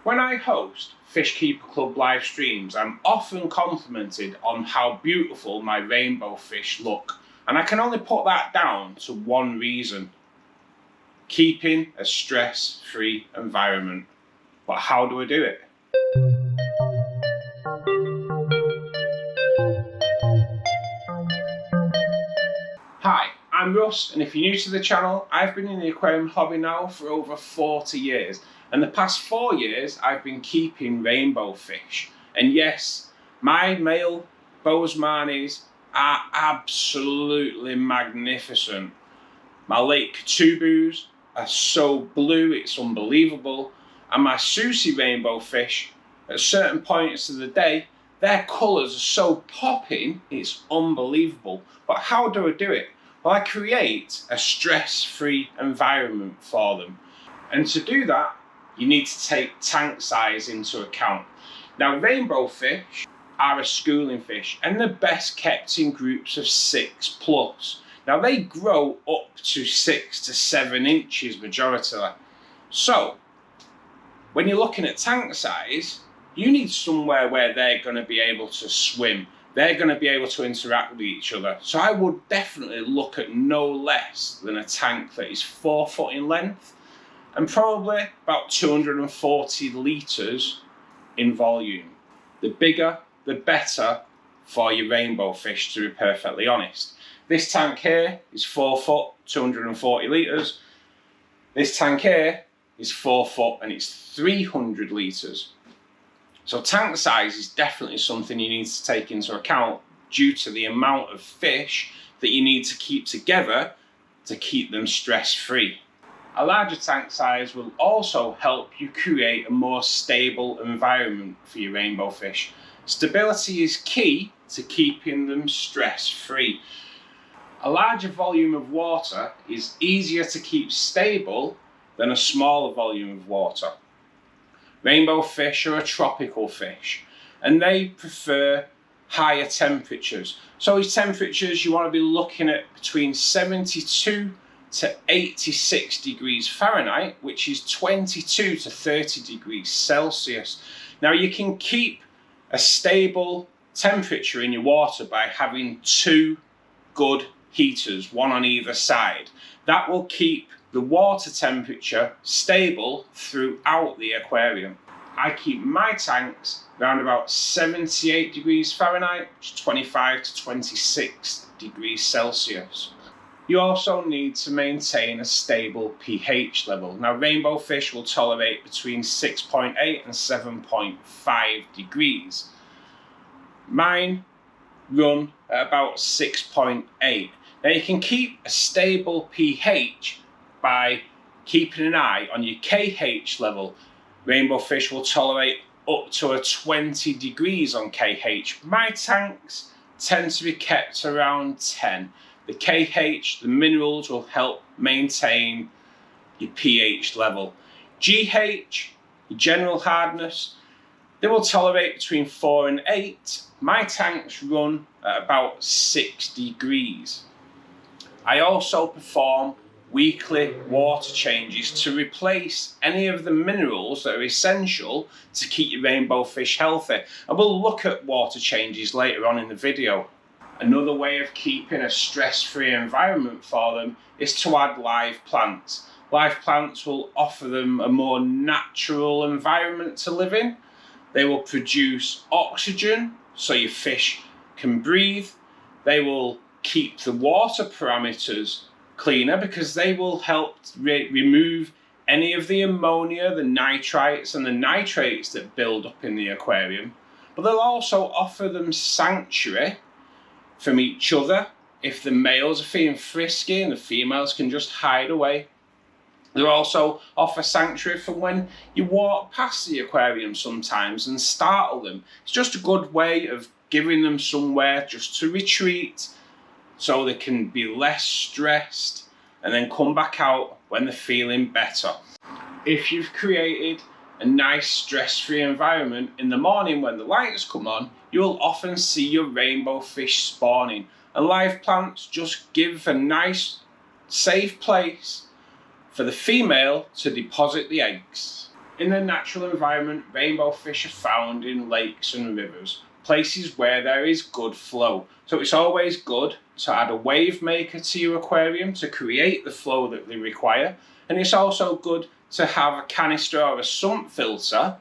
When I host Fish Keeper Club live streams, I'm often complimented on how beautiful my rainbow fish look, and I can only put that down to one reason: keeping a stress-free environment. But how do I do it? Hi, I'm Russ, and if you're new to the channel, I've been in the aquarium hobby now for over 40 years. And the past 4 years, I've been keeping rainbow fish. And yes, my male Bozemanis are absolutely magnificent. My Lake Catubus are so blue, it's unbelievable. And my Susie rainbow fish, at certain points of the day, their colours are so popping, it's unbelievable. But how do I do it? Well, I create a stress-free environment for them. And to do that, you need to take tank size into account. Now, rainbow fish are a schooling fish, and they're best kept in groups of 6+. Now, they grow up to 6 to 7 inches majoritarily. So, when you're looking at tank size, you need somewhere where they're going to be able to swim. They're going to be able to interact with each other. So I would definitely look at no less than a tank that is 4 foot in length and probably about 240 litres in volume. The bigger, the better for your rainbow fish, to be perfectly honest. This tank here is 4 foot, 240 litres. This tank here is 4 foot and it's 300 litres. So tank size is definitely something you need to take into account due to the amount of fish that you need to keep together to keep them stress-free. A larger tank size will also help you create a more stable environment for your rainbow fish. Stability is key to keeping them stress-free. A larger volume of water is easier to keep stable than a smaller volume of water. Rainbow fish are a tropical fish and they prefer higher temperatures. So these temperatures, you want to be looking at between 72 to 86 degrees Fahrenheit, which is 22 to 30 degrees Celsius. Now, you can keep a stable temperature in your water by having 2 good heaters, one on either side. That will keep the water temperature stable throughout the aquarium. I keep my tanks around about 78 degrees Fahrenheit, 25 to 26 degrees Celsius. You also need to maintain a stable pH level. Now, rainbow fish will tolerate between 6.8 and 7.5 degrees. Mine run at about 6.8. Now, you can keep a stable pH by keeping an eye on your KH level. Rainbow fish will tolerate up to a 20 degrees on KH. My tanks tend to be kept around 10. The KH, the minerals, will help maintain your pH level. GH, your general hardness, they will tolerate between 4 and 8. My tanks run at about 6 degrees. I also perform weekly water changes to replace any of the minerals that are essential to keep your rainbow fish healthy. And we'll look at water changes later on in the video. Another way of keeping a stress-free environment for them is to add live plants. Live plants will offer them a more natural environment to live in. They will produce oxygen so your fish can breathe. They will keep the water parameters cleaner because they will help remove any of the ammonia, the nitrites and the nitrates that build up in the aquarium. But they'll also offer them sanctuary from each other if the males are feeling frisky and the females can just hide away. They'll also offer sanctuary from when you walk past the aquarium sometimes and startle them. It's just a good way of giving them somewhere just to retreat so they can be less stressed and then come back out when they're feeling better. If you've created a nice stress-free environment in the morning when the lights come on, you'll often see your rainbow fish spawning, and live plants just give a nice safe place for the female to deposit the eggs. In the natural environment, rainbow fish are found in lakes and rivers, places where there is good flow. So it's always good to add a wave maker to your aquarium to create the flow that they require. And it's also good to have a canister or a sump filter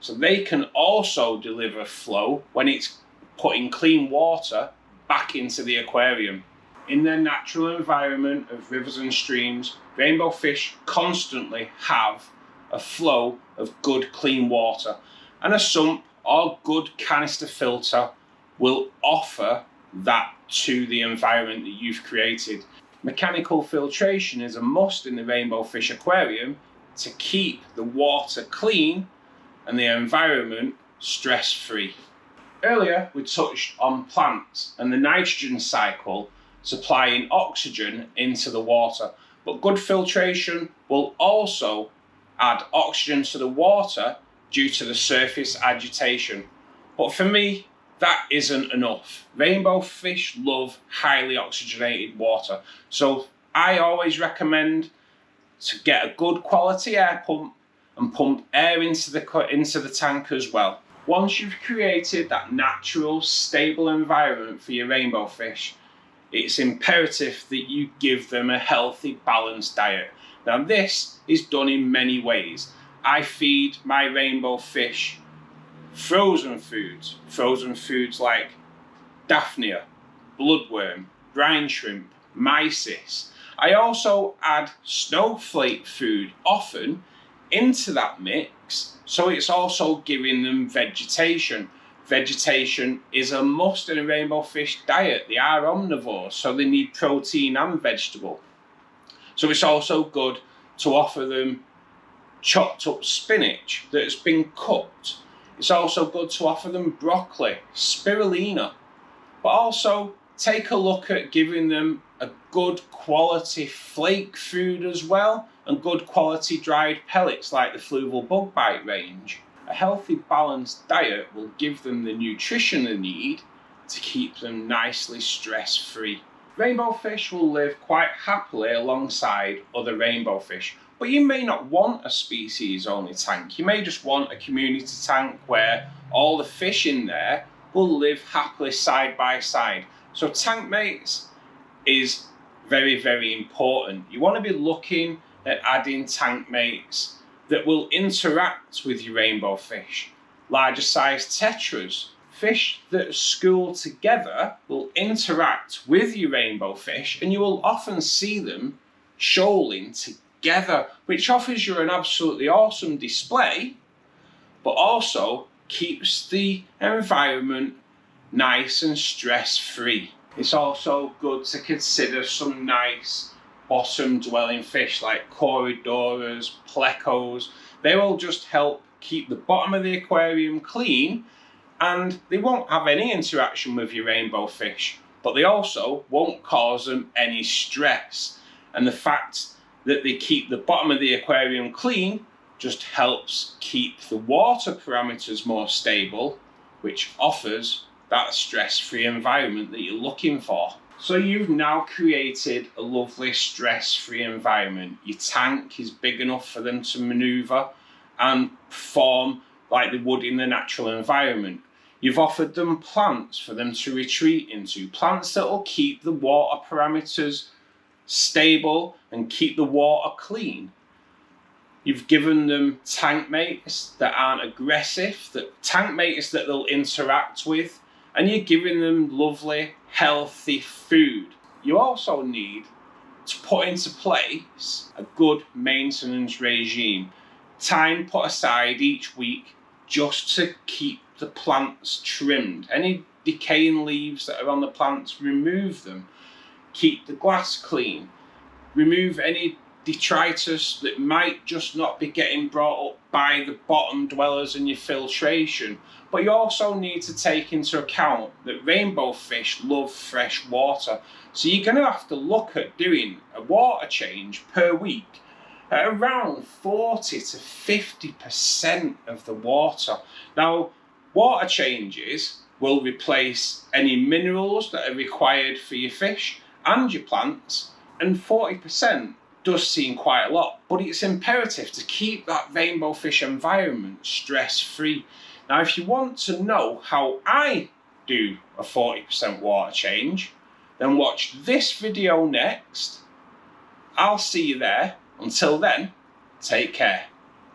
so they can also deliver flow when it's putting clean water back into the aquarium. In their natural environment of rivers and streams, rainbow fish constantly have a flow of good clean water, and a sump or good canister filter will offer that to the environment that you've created. Mechanical filtration is a must in the rainbow fish aquarium to keep the water clean and the environment stress-free. Earlier we touched on plants and the nitrogen cycle supplying oxygen into the water, but good filtration will also add oxygen to the water due to the surface agitation. But for me, that isn't enough. Rainbow fish love highly oxygenated water, so I always recommend to get a good quality air pump and pump air into the tank as well. Once you've created that natural, stable environment for your rainbow fish, it's imperative that you give them a healthy, balanced diet. Now this is done in many ways. I feed my rainbow fish frozen foods like Daphnia, bloodworm, brine shrimp, mysis. I also add snowflake food often into that mix, so it's also giving them vegetation. Vegetation is a must in a rainbow fish diet. They are omnivores, so they need protein and vegetable. So it's also good to offer them chopped up spinach that has been cooked. It's also good to offer them broccoli, spirulina, but also take a look at giving them a good quality flake food as well, and good quality dried pellets like the fluval bug bite range. A healthy, balanced diet will give them the nutrition they need to keep them nicely stress-free. Rainbow fish will live quite happily alongside other rainbow fish, but you may not want a species-only tank. You may just want a community tank where all the fish in there will live happily side by side. So tank mates is very, very important. You want to be looking at adding tank mates that will interact with your rainbow fish. Larger sized tetras, fish that school together will interact with your rainbow fish, and you will often see them shoaling together, which offers you an absolutely awesome display, but also keeps the environment nice and stress-free. It's also good to consider some nice bottom dwelling fish like corydoras, plecos. They will just help keep the bottom of the aquarium clean, and they won't have any interaction with your rainbow fish, but they also won't cause them any stress. And the fact that they keep the bottom of the aquarium clean just helps keep the water parameters more stable, which offers that stress-free environment that you're looking for. So you've now created a lovely stress-free environment. Your tank is big enough for them to maneuver and perform like they would in the natural environment. You've offered them plants for them to retreat into, plants that will keep the water parameters stable and keep the water clean. You've given them tank mates that aren't aggressive, tank mates that they'll interact with, and you're giving them lovely, healthy food. You also need to put into place a good maintenance regime. Time put aside each week just to keep the plants trimmed. Any decaying leaves that are on the plants, remove them. Keep the glass clean. Remove any detritus that might just not be getting brought up by the bottom dwellers in your filtration. But you also need to take into account that rainbow fish love fresh water. So you're going to have to look at doing a water change per week at around 40 to 50% of the water. Now, water changes will replace any minerals that are required for your fish and your plants, and 40% does seem quite a lot, but it's imperative to keep that rainbowfish environment stress-free. Now, if you want to know how I do a 40% water change, then watch this video next. I'll see you there. Until then, take care.